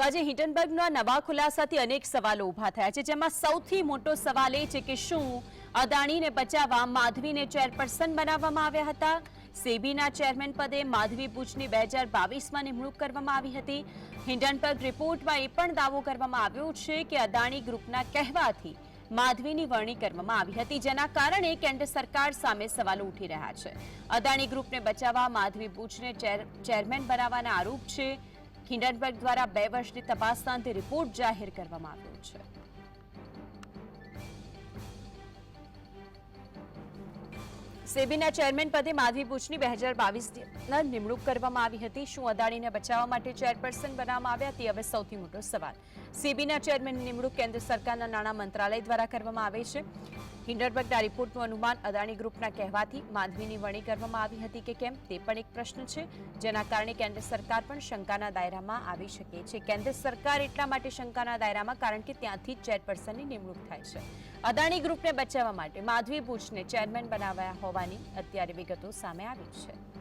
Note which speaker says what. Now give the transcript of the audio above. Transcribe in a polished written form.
Speaker 1: તો આજે હિંડનબર્ગના નવા ખુલાસાથી અનેક સવાલો ઊભા થયા છે, જેમાં સૌથી મોટો સવાલ એ છે કે શું અદાણીને બચાવવા માધવીને ચેરપર્સન બનાવવામાં આવ્યા હતા? સેબીના ચેરમેન પદે માધવી બુચની 2022માં નિમણૂક કરવામાં આવી હતી. હિંડનબર્ગ રિપોર્ટમાં એ પણ દાવો કરવામાં આવ્યો છે કે અદાણી ગ્રુપના કહેવાથી માધવીની વરણી કરવામાં આવી હતી, જેના કારણે કેન્દ્ર સરકાર સામે સવાલો ઉઠી રહ્યા છે. અદાણી ગ્રુપને બચાવવા માધવી બુચને ચેરમેન બનાવવાના આરોપ છે. હિંડનબર્ગ દ્વારા 2 વર્ષની તપાસના અંતે રિપોર્ટ જાહેર કરવામાં આવ્યો છે. સેબીના ચેરમેન પદે માધવી બુચની 2022 નિમણૂક કરવામાં આવી હતી. શું અદાણીને બચાવવા માટે ચેરપર્સન બનાવવામાં આવ્યા? તે હવે સૌથી મોટો સવાલ. સેબીના ચેરમેનની નિમણૂક કેન્દ્ર સરકારના નાણાં મંત્રાલય દ્વારા કરવામાં આવે છે. હિંડનબર્ગના રિપોર્ટનું અનુમાન અદાણી ગ્રુપના કહેવાથી માધવીની વરણી કરવામાં આવી હતી કે કેમ, તે પણ એક પ્રશ્ન છે, જેના કારણે કેન્દ્ર સરકાર પણ શંકાના દાયરામાં આવી શકે છે. કેન્દ્ર સરકાર એટલા માટે શંકાના દાયરામાં કારણ કે ત્યાંથી જ ચેરપર્સનની નિમણૂક થાય છે. અદાણી ગ્રુપને બચાવવા માટે માધવી બુચને ચેરમેન બનાવ્યા હોવાની અત્યારે વિગતો સામે આવી છે.